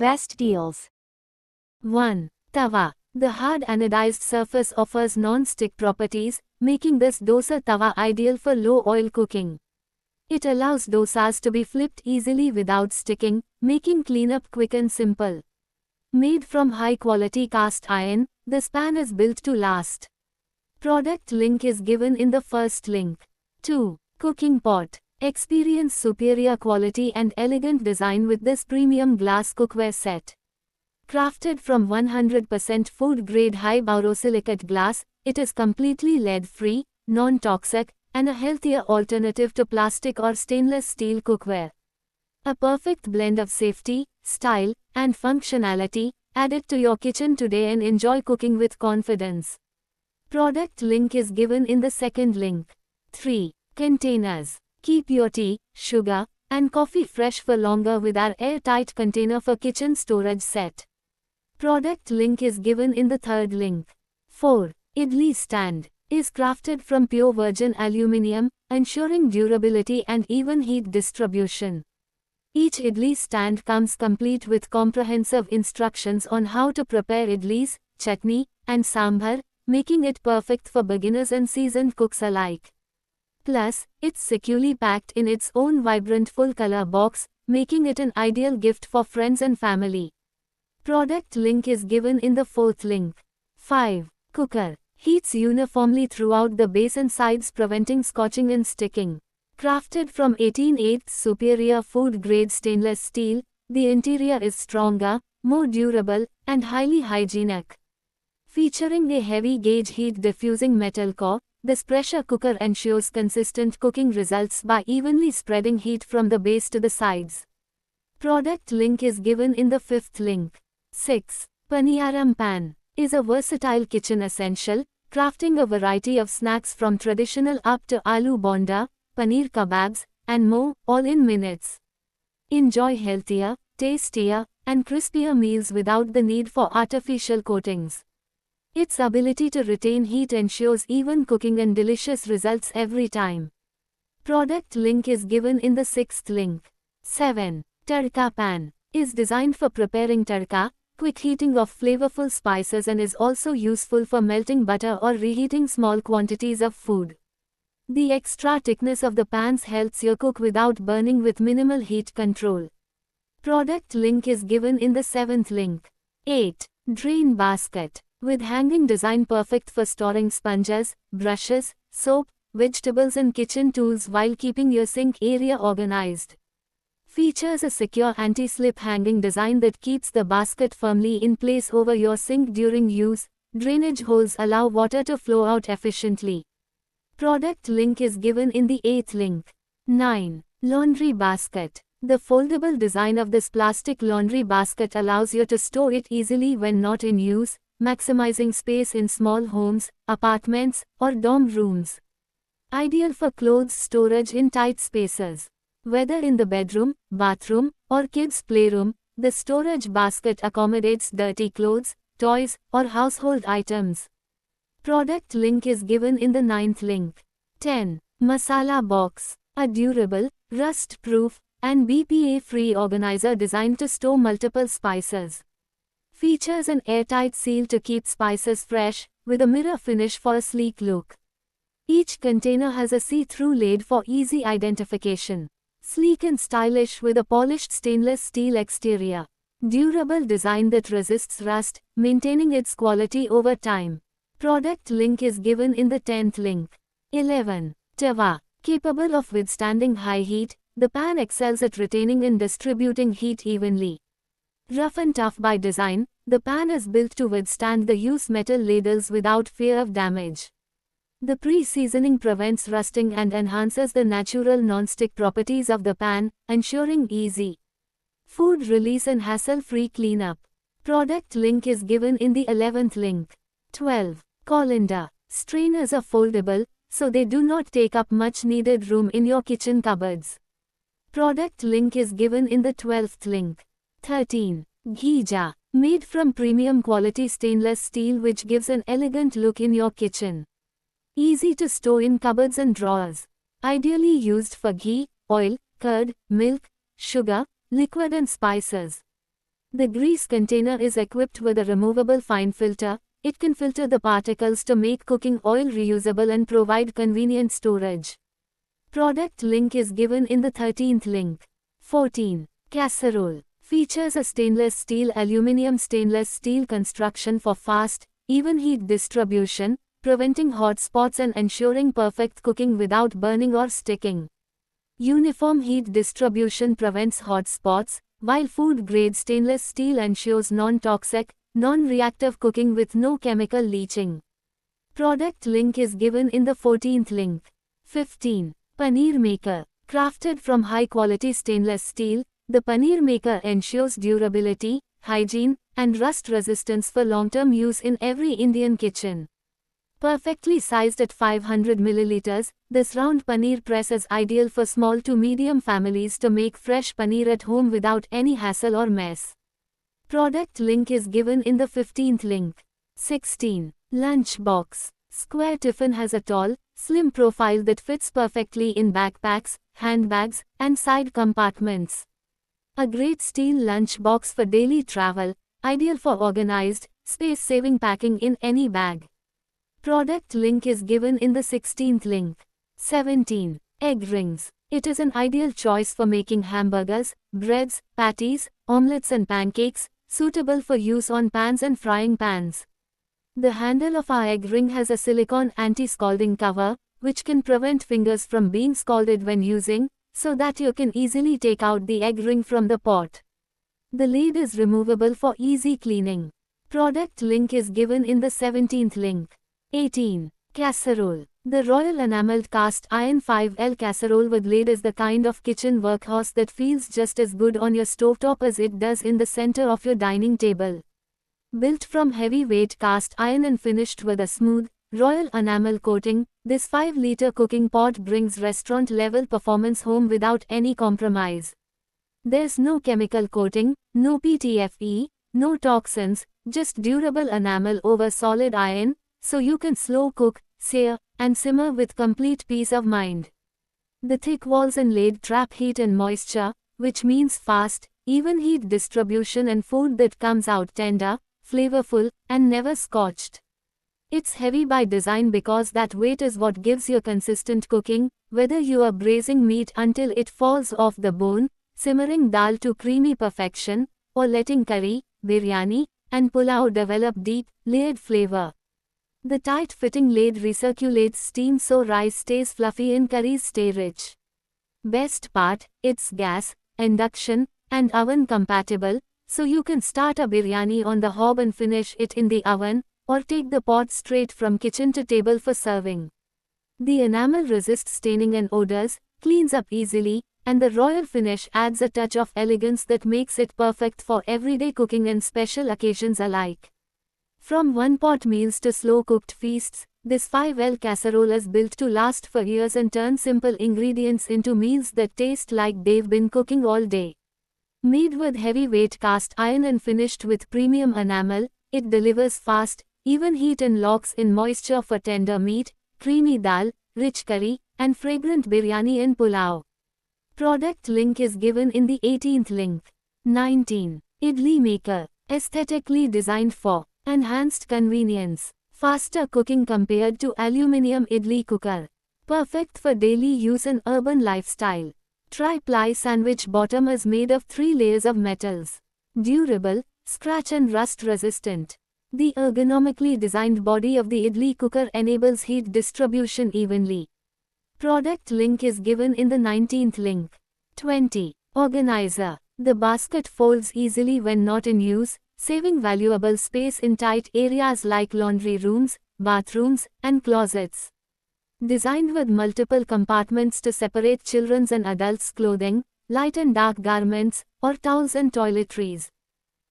Best deals. 1. Tawa. The hard anodized surface offers non-stick properties, making this dosa tawa ideal for low-oil cooking. It allows dosas to be flipped easily without sticking, making cleanup quick and simple. Made from high-quality cast iron, this pan is built to last. Product link is given in the first link. 2. Cooking pot. Experience superior quality and elegant design with this premium glass cookware set. Crafted from 100% food-grade high borosilicate glass, it is completely lead-free, non-toxic, and a healthier alternative to plastic or stainless steel cookware. A perfect blend of safety, style, and functionality. Add it to your kitchen today and enjoy cooking with confidence. Product link is given in the second link. 3. Containers. Keep your tea, sugar, and coffee fresh for longer with our airtight container for kitchen storage set. Product link is given in the third link. 4. Idli stand. Is crafted from pure virgin aluminum, ensuring durability and even heat distribution. Each idli stand comes complete with comprehensive instructions on how to prepare idlis, chutney, and sambar, making it perfect for beginners and seasoned cooks alike. Plus, it's securely packed in its own vibrant full-color box, making it an ideal gift for friends and family. Product link is given in the fourth link. 5. Cooker. Heats uniformly throughout the base and sides, preventing scorching and sticking. Crafted from 18/8 superior food-grade stainless steel, the interior is stronger, more durable, and highly hygienic. Featuring a heavy-gauge heat-diffusing metal core, this pressure cooker ensures consistent cooking results by evenly spreading heat from the base to the sides. Product link is given in the fifth link. 6. Paniyaram pan. Is a versatile kitchen essential, crafting a variety of snacks from traditional up to aloo bonda, paneer kebabs, and more, all in minutes. Enjoy healthier, tastier, and crispier meals without the need for artificial coatings. Its ability to retain heat ensures even cooking and delicious results every time. Product link is given in the sixth link. 7. Tadka pan. Is designed for preparing tadka, quick heating of flavorful spices, and is also useful for melting butter or reheating small quantities of food. The extra thickness of the pans helps you cook without burning with minimal heat control. Product link is given in the seventh link. 8. Drain basket. With hanging design perfect for storing sponges, brushes, soap, vegetables and kitchen tools while keeping your sink area organized. Features a secure anti-slip hanging design that keeps the basket firmly in place over your sink during use. Drainage holes allow water to flow out efficiently. Product link is given in the eighth link. 9. Laundry basket. The foldable design of this plastic laundry basket allows you to store it easily when not in use, maximizing space in small homes, apartments, or dorm rooms. Ideal for clothes storage in tight spaces. Whether in the bedroom, bathroom, or kids' playroom, the storage basket accommodates dirty clothes, toys, or household items. Product link is given in the ninth link. 10. Masala box. A durable, rust-proof, and BPA-free organizer designed to store multiple spices. Features an airtight seal to keep spices fresh, with a mirror finish for a sleek look. Each container has a see-through lid for easy identification. Sleek and stylish with a polished stainless steel exterior. Durable design that resists rust, maintaining its quality over time. Product link is given in the 10th link. 11. Tawa. Capable of withstanding high heat, the pan excels at retaining and distributing heat evenly. Rough and tough by design, the pan is built to withstand the use metal ladles without fear of damage. The pre-seasoning prevents rusting and enhances the natural non-stick properties of the pan, ensuring easy food release and hassle-free cleanup. Product link is given in the 11th link. 12. Colander. Strainers are foldable, so they do not take up much needed room in your kitchen cupboards. Product link is given in the 12th link. 13. Ghee jar. Made from premium quality stainless steel which gives an elegant look in your kitchen. Easy to store in cupboards and drawers. Ideally used for ghee, oil, curd, milk, sugar, liquid and spices. The grease container is equipped with a removable fine filter. It can filter the particles to make cooking oil reusable and provide convenient storage. Product link is given in the 13th link. 14. Casserole. Features a stainless steel aluminum stainless steel construction for fast, even heat distribution, preventing hot spots and ensuring perfect cooking without burning or sticking. Uniform heat distribution prevents hot spots, while food-grade stainless steel ensures non-toxic, non-reactive cooking with no chemical leaching. Product link is given in the 14th link. 15. Paneer Maker. Crafted from high-quality stainless steel, the Paneer Maker ensures durability, hygiene, and rust resistance for long-term use in every Indian kitchen. Perfectly sized at 500 milliliters, this round paneer press is ideal for small to medium families to make fresh paneer at home without any hassle or mess. Product link is given in the 15th link. 16. Lunch Box. Square Tiffin has a tall, slim profile that fits perfectly in backpacks, handbags, and side compartments. A great steel lunch box for daily travel, ideal for organized, space-saving packing in any bag. Product link is given in the 16th link. 17. Egg Rings. It is an ideal choice for making hamburgers, breads, patties, omelets and pancakes, suitable for use on pans and frying pans. The handle of our egg ring has a silicone anti-scalding cover, which can prevent fingers from being scalded when using, so that you can easily take out the egg ring from the pot. The lid is removable for easy cleaning. Product link is given in the 17th link. 18. Casserole. The Royal Enameled Cast Iron 5L casserole with lid is the kind of kitchen workhorse that feels just as good on your stovetop as it does in the center of your dining table. Built from heavyweight cast iron and finished with a smooth, royal enamel coating, this 5-liter cooking pot brings restaurant-level performance home without any compromise. There's no chemical coating, no PTFE, no toxins, just durable enamel over solid iron, so you can slow cook, sear, and simmer with complete peace of mind. The thick walls and lid trap heat and moisture, which means fast, even heat distribution and food that comes out tender, flavorful, and never scorched. It's heavy by design because that weight is what gives you consistent cooking, whether you are braising meat until it falls off the bone, simmering dal to creamy perfection, or letting curry, biryani, and pulao develop deep, layered flavor. The tight-fitting lid recirculates steam so rice stays fluffy and curries stay rich. Best part, it's gas, induction, and oven compatible, so you can start a biryani on the hob and finish it in the oven, or take the pot straight from kitchen to table for serving. The enamel resists staining and odors, cleans up easily, and the royal finish adds a touch of elegance that makes it perfect for everyday cooking and special occasions alike. From one-pot meals to slow-cooked feasts, this 5L casserole is built to last for years and turn simple ingredients into meals that taste like they've been cooking all day. Made with heavyweight cast iron and finished with premium enamel, it delivers fast, even heat and locks in moisture for tender meat, creamy dal, rich curry, and fragrant biryani and pulao. Product link is given in the 18th link. 19. Idli Maker. Aesthetically designed for enhanced convenience, faster cooking compared to aluminum idli cooker. Perfect for daily use and urban lifestyle. Tri-ply sandwich bottom is made of 3 layers of metals. Durable, scratch and rust resistant. The ergonomically designed body of the idli cooker enables heat distribution evenly. Product link is given in the 19th link. 20. Organizer. The basket folds easily when not in use, saving valuable space in tight areas like laundry rooms, bathrooms, and closets. Designed with multiple compartments to separate children's and adults' clothing, light and dark garments, or towels and toiletries.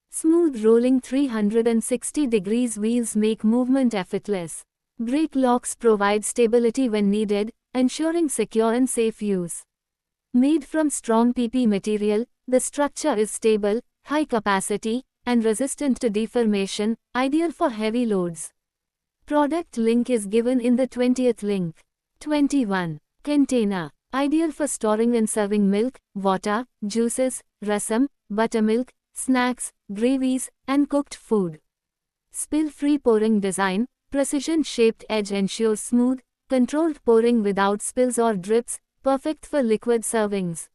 Smooth rolling 360 degrees wheels make movement effortless. Brake locks provide stability when needed, ensuring secure and safe use. Made from strong PP material, the structure is stable, high capacity, and resistant to deformation, ideal for heavy loads. Product link is given in the 20th link. 21. Container. Ideal for storing and serving milk, water, juices, rasam, buttermilk, snacks, gravies, and cooked food. Spill-free pouring design, precision-shaped edge ensures smooth, controlled pouring without spills or drips, perfect for liquid servings.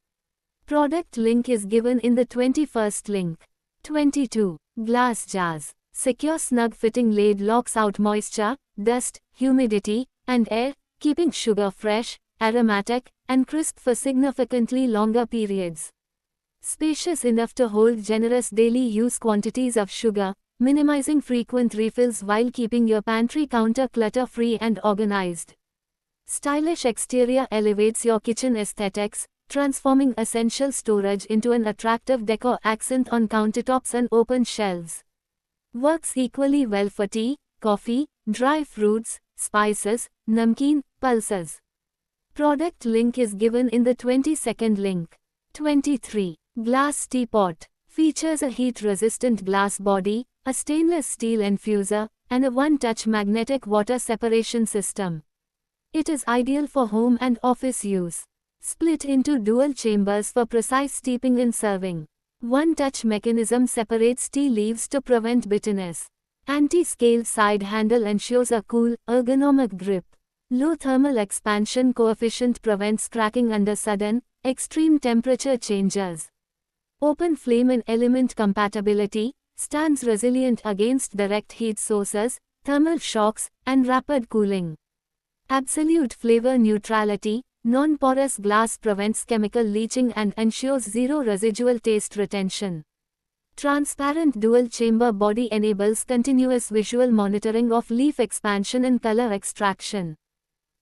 Product link is given in the 21st link. 22. Glass jars. Secure snug-fitting lid locks out moisture, dust, humidity, and air, keeping sugar fresh, aromatic, and crisp for significantly longer periods. Spacious enough to hold generous daily use quantities of sugar, minimizing frequent refills while keeping your pantry counter clutter-free and organized. Stylish exterior elevates your kitchen aesthetics, transforming essential storage into an attractive decor accent on countertops and open shelves. Works equally well for tea, coffee, dry fruits, spices, namkeen, pulses. Product link is given in the 22nd link. 23. Glass teapot. Features a heat-resistant glass body, a stainless steel infuser, and a one-touch magnetic water separation system. It is ideal for home and office use. Split into dual chambers for precise steeping and serving. One-touch mechanism separates tea leaves to prevent bitterness. Anti-scale side handle ensures a cool, ergonomic grip. Low thermal expansion coefficient prevents cracking under sudden, extreme temperature changes. Open flame and element compatibility, stands resilient against direct heat sources, thermal shocks, and rapid cooling. Absolute flavor neutrality. Non-porous glass prevents chemical leaching and ensures zero residual taste retention. Transparent dual-chamber body enables continuous visual monitoring of leaf expansion and color extraction.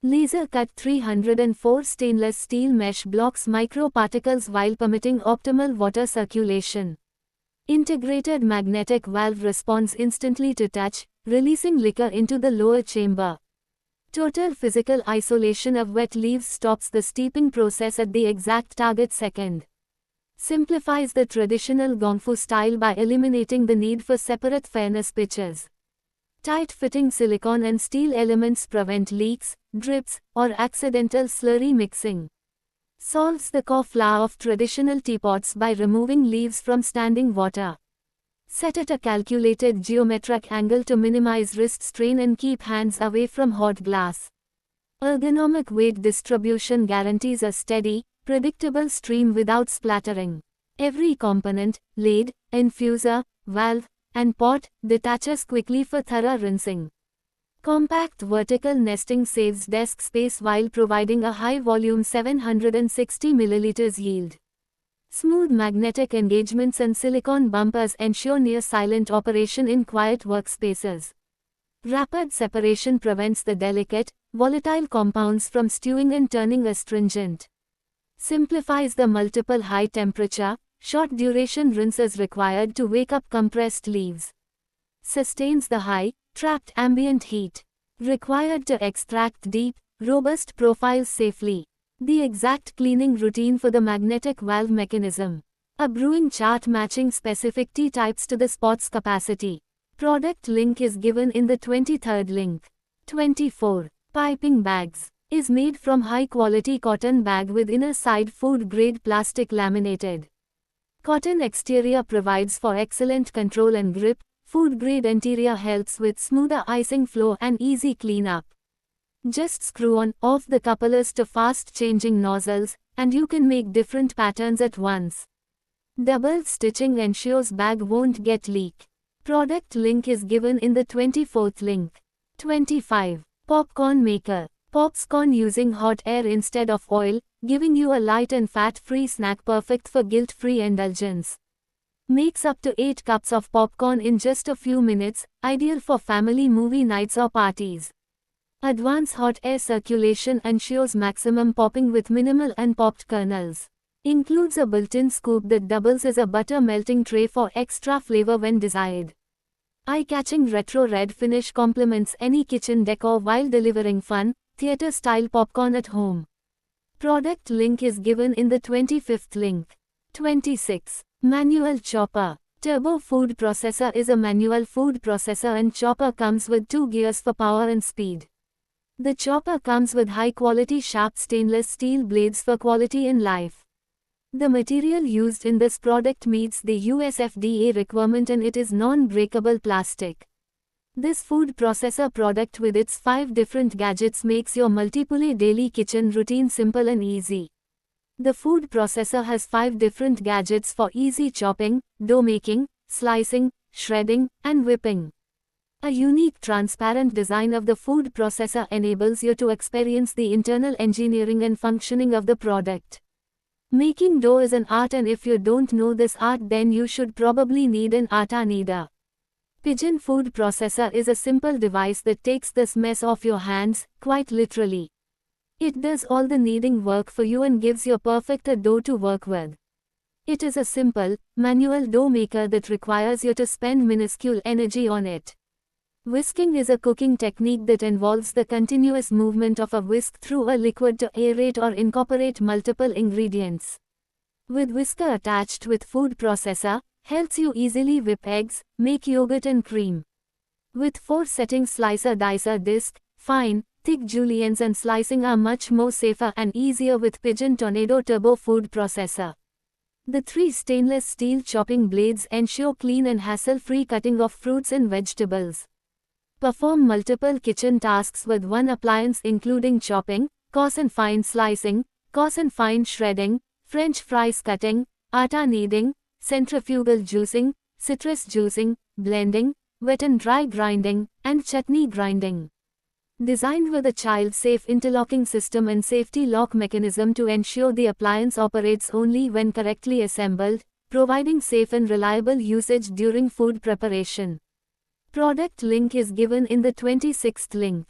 Laser-cut 304 stainless steel mesh blocks microparticles while permitting optimal water circulation. Integrated magnetic valve responds instantly to touch, releasing liquor into the lower chamber. Total physical isolation of wet leaves stops the steeping process at the exact target second. Simplifies the traditional gongfu style by eliminating the need for separate furnace pitches. Tight-fitting silicone and steel elements prevent leaks, drips, or accidental slurry mixing. Solves the core flaw of traditional teapots by removing leaves from standing water. Set at a calculated geometric angle to minimize wrist strain and keep hands away from hot glass. Ergonomic weight distribution guarantees a steady, predictable stream without splattering. Every component, lid, infuser, valve, and pot, detaches quickly for thorough rinsing. Compact vertical nesting saves desk space while providing a high-volume 760 ml yield. Smooth magnetic engagements and silicone bumpers ensure near-silent operation in quiet workspaces. Rapid separation prevents the delicate, volatile compounds from stewing and turning astringent. Simplifies the multiple high-temperature, short-duration rinses required to wake up compressed leaves. Sustains the high, trapped ambient heat required to extract deep, robust profiles safely. The exact cleaning routine for the magnetic valve mechanism. A brewing chart matching specific tea types to the spot's capacity. Product link is given in the 23rd link. 24. Piping bags. Is made from high-quality cotton bag with inner side food-grade plastic laminated. Cotton exterior provides for excellent control and grip. Food-grade interior helps with smoother icing flow and easy cleanup. Just screw on, off the couplers to fast-changing nozzles, and you can make different patterns at once. Double stitching ensures bag won't get leak. Product link is given in the 24th link. 25. Popcorn maker. Pops corn using hot air instead of oil, giving you a light and fat-free snack perfect for guilt-free indulgence. Makes up to 8 cups of popcorn in just a few minutes, ideal for family movie nights or parties. Advanced hot air circulation ensures maximum popping with minimal unpopped kernels. Includes a built-in scoop that doubles as a butter melting tray for extra flavor when desired. Eye-catching retro red finish complements any kitchen decor while delivering fun, theater-style popcorn at home. Product link is given in the 25th link. 26. Manual chopper. Turbo food processor is a manual food processor and chopper comes with 2 gears for power and speed. The chopper comes with high-quality sharp stainless steel blades for quality in life. The material used in this product meets the US FDA requirement and it is non-breakable plastic. This food processor product with its 5 different gadgets makes your multiple daily kitchen routine simple and easy. The food processor has 5 different gadgets for easy chopping, dough making, slicing, shredding, and whipping. A unique transparent design of the food processor enables you to experience the internal engineering and functioning of the product. Making dough is an art, and if you don't know this art, then you should probably need an atta kneader. Pigeon Food Processor is a simple device that takes this mess off your hands, quite literally. It does all the kneading work for you and gives you perfect dough to work with. It is a simple, manual dough maker that requires you to spend minuscule energy on it. Whisking is a cooking technique that involves the continuous movement of a whisk through a liquid to aerate or incorporate multiple ingredients. With whisker attached with food processor, helps you easily whip eggs, make yogurt and cream. With 4 settings, slicer, dicer, disc, fine, thick juliennes and slicing are much more safer and easier with Pigeon Tornado Turbo Food Processor. The 3 stainless steel chopping blades ensure clean and hassle-free cutting of fruits and vegetables. Perform multiple kitchen tasks with one appliance, including chopping, coarse and fine slicing, coarse and fine shredding, French fries cutting, atta kneading, centrifugal juicing, citrus juicing, blending, wet and dry grinding, and chutney grinding. Designed with a child-safe interlocking system and safety lock mechanism to ensure the appliance operates only when correctly assembled, providing safe and reliable usage during food preparation. Product link is given in the 26th link.